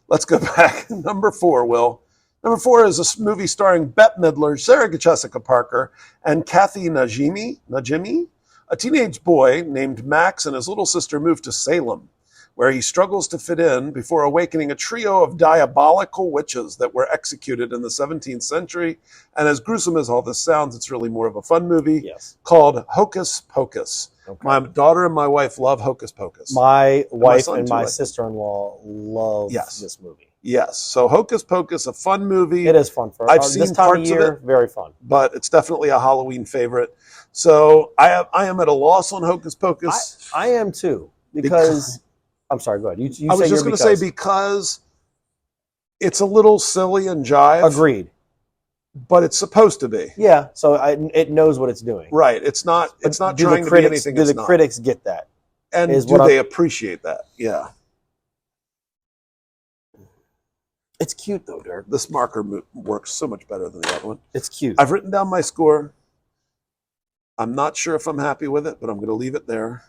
Let's go back. Number 4, Will. Number 4 is a movie starring Bette Midler, Sarah Jessica Parker, and Kathy Najimy. A teenage boy named Max and his little sister move to Salem, where he struggles to fit in before awakening a trio of diabolical witches that were executed in the 17th century. And as gruesome as all this sounds, it's really more of a fun movie Yes. called Hocus Pocus. Okay. My daughter and my wife love Hocus Pocus. My wife son and too, my I think. sister-in-law love Yes. this movie. Yes. So Hocus Pocus, a fun movie. It is fun for I've this seen time parts of of year. Very fun. but it's definitely a Halloween favorite. So I am at a loss on Hocus Pocus. I am too because I'm sorry. Go ahead. You I was say just going to say because it's a little silly and jive. agreed. But it's supposed to be. Yeah. So it knows what it's doing. Right. It's not. It's not Do trying the to be critics, anything. Do it's the not. critics get that? And is do what they appreciate that? Yeah. It's cute though, Dirk. This marker works so much better than the other one. It's cute. I've written down my score. I'm not sure if I'm happy with it, but I'm going to leave it there.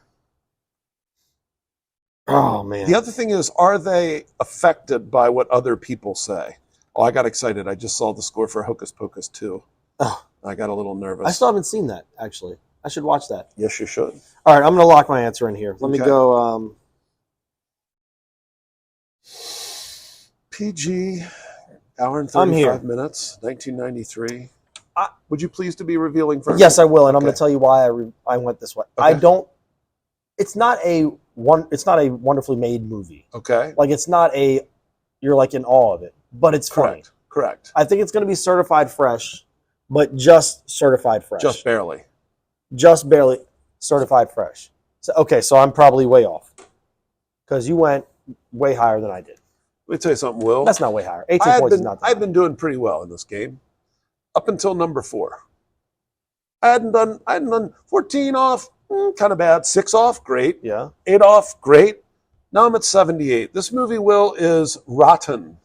Oh man. The other thing is, are they affected by what other people say? Oh, I got excited. I just saw the score for Hocus Pocus 2. Oh. I got a little nervous. I still haven't seen that actually. I should watch that. Yes, you should. All right, I'm gonna lock my answer in here. Let me Okay. go. PG, hour and I'm here. 35 minutes, 1993. Would you please to be revealing first? Yes, I will, and I'm Okay. going to tell you why I went this way. I Okay. don't. It's not a wonderfully made movie. Okay. Like it's not a. You're like in awe of it, but it's funny. Correct. I think it's going to be certified fresh, but just certified fresh. Just barely. Just barely certified fresh. So I'm probably way off because you went way higher than I did. Let me tell you something, Will. That's not way higher. 18 points is not that I've high. been doing pretty well in this game up until number 4. I hadn't done 14 off, kind of bad. 6 off, great. Yeah. 8 off, great. Now I'm at 78. This movie, Will, is rotten.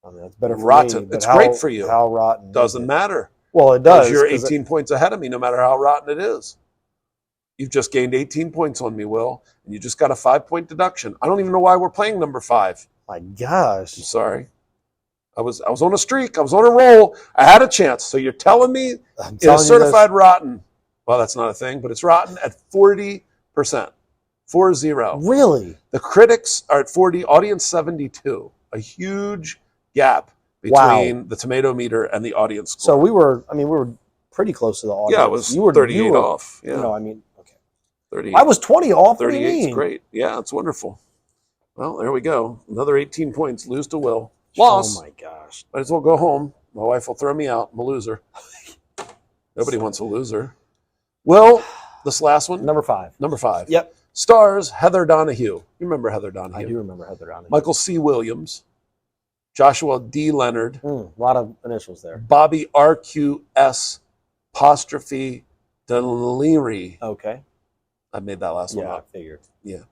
I mean, it's better for Rotten. me. but It's great for you. How rotten? is Doesn't it? matter. Well, it does. Because you're 'cause 18 points ahead of me, no matter how rotten it is. You've just gained 18 points on me, Will, and you just got a 5-point deduction. I don't even know why we're playing number 5. My gosh. I'm sorry. I was on a streak. I was on a roll. I had a chance. So you're telling me I'm it telling is you certified rotten? Well, that's not a thing, but it's rotten at 40%. 40. this. Really? The critics are at 40, audience 72. A huge gap Wow. between the tomato meter and the audience So score. we were pretty close to the audience. Yeah, it was you were 38 you were, off. Yeah, No, I mean, okay. 38. I was 20 off. What do you 38 is mean? great. Yeah, it's wonderful. Well, there we go. Another 18 points. Lose to Will. Loss. Oh my gosh. Might as well go home. My wife will throw me out. I'm a loser. Nobody wants a loser. Will, this last one, Number 5. number 5. Yep. Stars Heather Donahue. You remember Heather Donahue? I do remember Heather Donahue. Michael C. Williams, Joshua D. Leonard, A lot of initials there. Bobby RQS apostrophe Deliri. Okay. I made that last one Yeah, I up. figured. Yeah.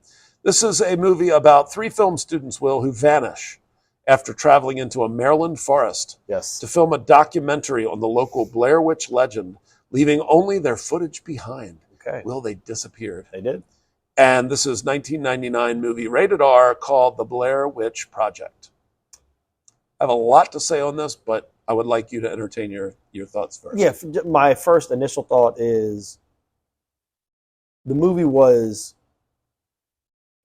This is a movie about 3 film students, Will, who vanish after traveling into a Maryland forest Yes. to film a documentary on the local Blair Witch legend, leaving only their footage behind. Okay. Will, they disappeared. They did. And this is 1999 movie, rated R, called The Blair Witch Project. I have a lot to say on this, but I would like you to entertain your thoughts first. Yeah, my first initial thought is the movie was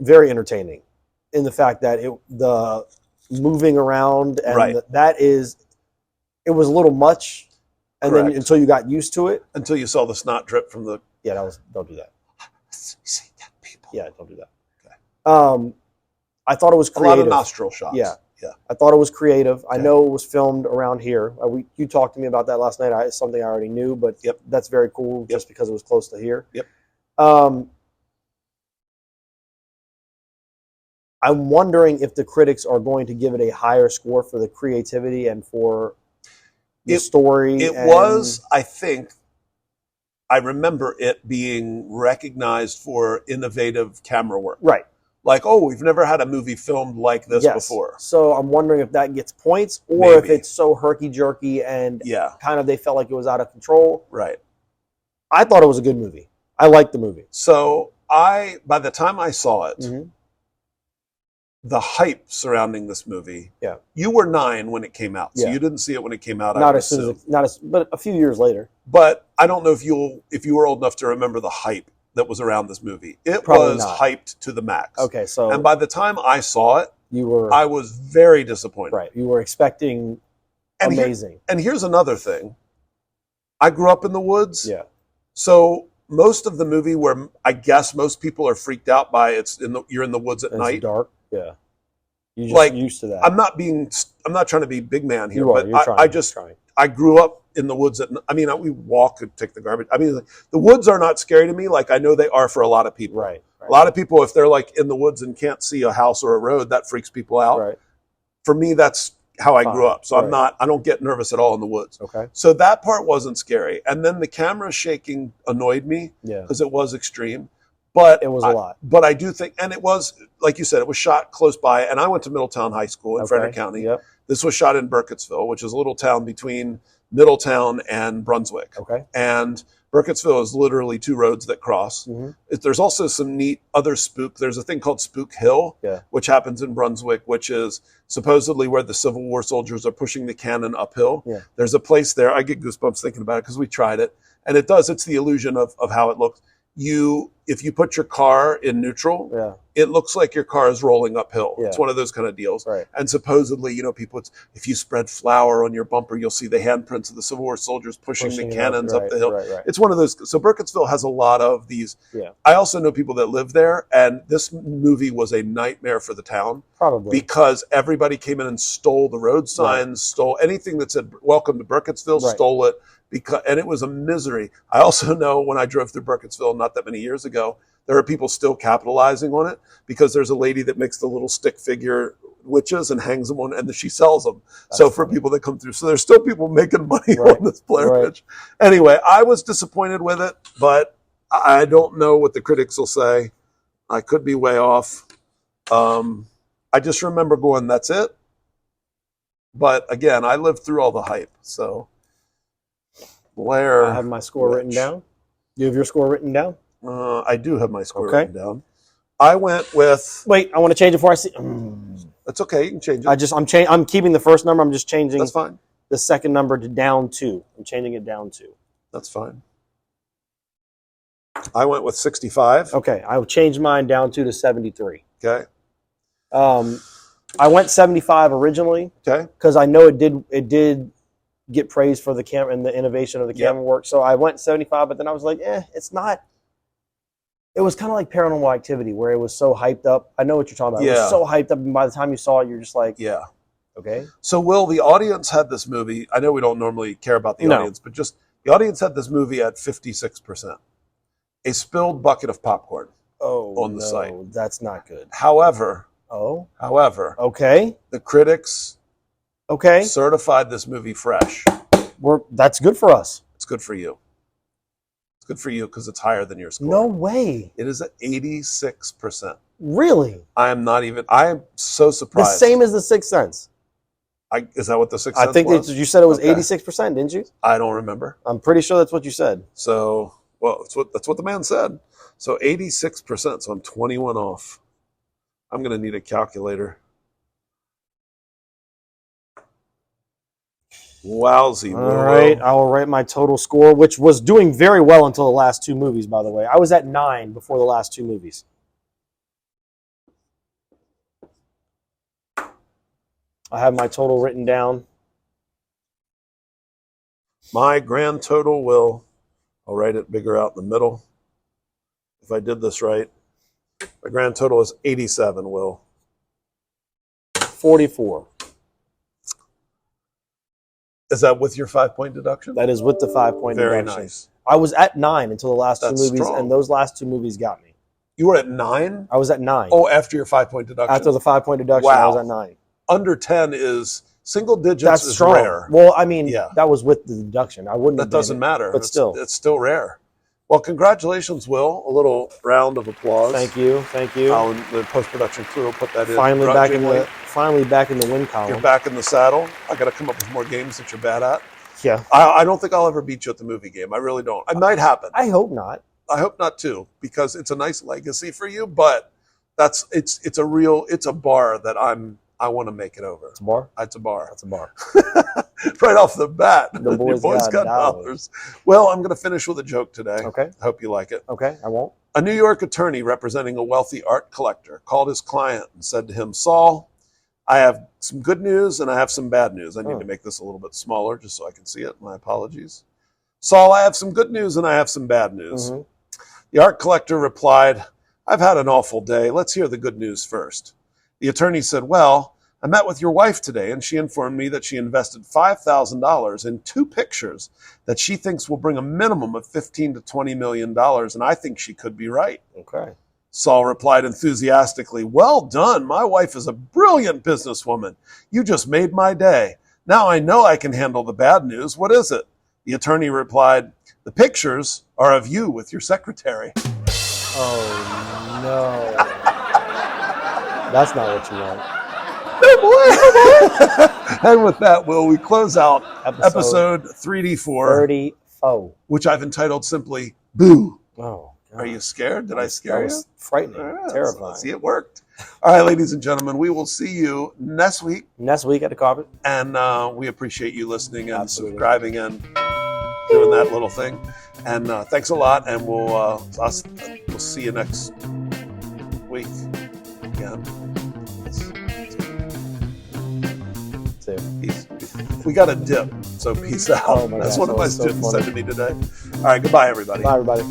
very entertaining in the fact that the moving around and Right. it was a little much, and then Correct. until you got used to it. Until you saw the snot drip from the... Yeah, don't do that. See that, people. Yeah, don't do that. Okay. I thought it was A lot creative. of nostril shots. Yeah. Yeah. I thought it was creative. I Okay. know it was filmed around here. You talked to me about that last night. It's something I already knew, but Yep. that's very cool Yep. just because it was close to here. Yep. I'm wondering if the critics are going to give it a higher score for the creativity and for the story. It was, I think, I remember it being recognized for innovative camera work. right. Like, oh, we've never had a movie filmed like this Yes. before. So I'm wondering if that gets points or if Maybe. it's so herky jerky and Yeah, kind of they felt like it was out of control. right. I thought it was a good movie. I liked the movie. So by the time I saw it, Mhm. the hype surrounding this movie. Yeah. You were 9 when it came out, so Yeah. you didn't see it when it came out. I Not would as soon assume. as but a few years later. But I don't know if you were old enough to remember the hype that was around this movie. It Probably was not. hyped to the max. Okay, so And by the time I saw it, you were I was very disappointed. right. You were expecting And amazing. and here's another thing. I grew up in the woods. Yeah. So most of the movie, where I guess most people are freaked out by, you're in the woods at It's night. dark. Yeah. You just Like, used to that. I'm not trying to be big man here, You are. but You're trying. I just trying. I grew up in the woods. We walk and take the garbage. I mean, the woods are not scary to me. Like I know they are for a lot of people. Right. A lot of people, if they're like in the woods and can't see a house or a road, that freaks people out. Right. For me, that's how I Fine. grew up. So Right. I don't get nervous at all in the woods. Okay. So that part wasn't scary. And then the camera shaking annoyed me Yeah. because it was extreme. But It was a lot. But I do think, and it was, like you said, it was shot close by. And I went to Middletown High School in Okay. Frederick County. Yep. This was shot in Burkittsville, which is a little town between Middletown and Brunswick. Okay. And Burkittsville is literally 2 roads that cross. hmm There's also some neat other spook. There's a thing called Spook Hill, Yeah. which happens in Brunswick, which is supposedly where the Civil War soldiers are pushing the cannon uphill. Yeah. There's a place there. I get goosebumps thinking about it because we tried it. And it's the illusion of how it looks. If you put your car in neutral, Yeah. it looks like your car is rolling uphill. Yeah. It's one of those kind of deals. Right. And supposedly, people, if you spread flour on your bumper, you'll see the handprints of the Civil War soldiers pushing the it cannons up right, the hill. Right. Right. It's one of those. So Burkittsville has a lot of these. Yeah. I also know people that live there, and this movie was a nightmare for the town Probably. because everybody came in and stole the road signs, stole anything that said "Welcome to Burkittsville," Right. stole it, and it was a misery. I also know when I drove through Burkittsville not that many years ago, there are people still capitalizing on it because there's a lady that makes the little stick figure witches and hangs them on, and she sells them. That's So for funny. people that come through, so there's still people making money Right. on this Blair Right. Witch. Anyway, I was disappointed with it, but I don't know what the critics will say. I could be way off. I just remember going, "That's it." But again, I lived through all the hype, so Blair. I have my score written Witch. down. You have your score written down? I do have my score Okay. written down. I went with. Wait, I want to change it before I see. That's okay. You can change it. I'm keeping the first number. I'm just changing That's fine. the second number to down 2. I'm changing it down 2. That's fine. I went with 65. Okay, I will change mine down 2 to 73. Okay. I went 75 originally Okay. because I know it did get praised for the camera and the innovation of the Yep. camera work. So I went 75, but then I was like, it's not. It was kind of like Paranormal Activity where it was so hyped up. I know what you're talking about. It Yeah. was so hyped up, and by the time you saw it, you're just like, Yeah. okay. So, Will, the audience had this movie. I know we don't normally care about the No. audience, but just the audience had this movie at 56%. a spilled bucket of popcorn. Oh, on the site. That's not good. However, Oh, the critics okay. certified this movie fresh. That's good for us. It's good for you. It's good for you because it's higher than your score. No way. It is at 86%. Really? I am so The surprised. same as The Sixth Sense. Is that what the Sixth I Sense think was? you said it was Okay. 86%, didn't you? I don't remember. I'm pretty sure that's what you said. So, well, that's what the man said. So 86%. So I'm 21 off. I'm going to need a calculator. Wowsy. All right, I will write my total score, which was doing very well until the last two movies, by the way. I was at 9 before the last two movies. I have my total written down. My grand total I'll write it bigger out in the middle. If I did this right, my grand total is 87, Will. 44. Is that with your 5-point deduction? That is with the 5-point Very deduction. nice. I was at 9 until the last That's two movies, strong. and those last two movies got me. You were at 9? I was at 9. Oh, after your 5-point deduction. After the 5-point deduction, I Wow. was at 9. Under 10 is single digits That's is strong. rare. Well, I mean, Yeah. that was with the deduction. I wouldn't That have been doesn't it. matter. but still. It's still rare. Well, congratulations, Will. A little round of applause. Thank you. The post-production crew will put that in. Finally back in grudgingly. the win column. You're back in the saddle. I got to come up with more games that you're bad at. Yeah. I don't think I'll ever beat you at the movie game. I really don't. It might happen. I hope not. I hope not too, because it's a nice legacy for you. But it's a bar that I want to make it over. It's a bar. It's a bar. That's a bar. Right off the bat. The Your boys boys got got dollars. Well, I'm going to finish with a joke today. Okay. I hope you like it. Okay. I won't. A New York attorney representing a wealthy art collector called his client and said to him, Saul, I have some good news and I have some bad news. I need Oh. to make this a little bit smaller just so I can see it. My apologies. Saul, I have some good news and I have some bad news. Mhm. The art collector replied, I've had an awful day. Let's hear the good news first. The attorney said, well, I met with your wife today and she informed me that she invested $5,000 in 2 pictures that she thinks will bring a minimum of $15 to $20 million, and I think she could be right. Okay. Saul replied enthusiastically, well done. My wife is a brilliant businesswoman. You just made my day. Now I know I can handle the bad news. What is it? The attorney replied, the pictures are of you with your secretary. Oh no. That's not what you want. And with that, Will, we close out episode 3D4, 34. which I've entitled simply Boo. Oh. God. Are you scared? Did I scare That you? was frightening. Yeah, Terrifying. See, it worked. All right, ladies and gentlemen, we will see you next week. Next week at the carpet. And we appreciate you listening and Absolutely. subscribing and doing that little thing. And thanks a lot. And we'll see you next week again. See you. Peace. We got a dip, so peace out. Oh my That's gosh, one of that my was so students funny. said to me today. All right, goodbye, everybody. Bye, everybody.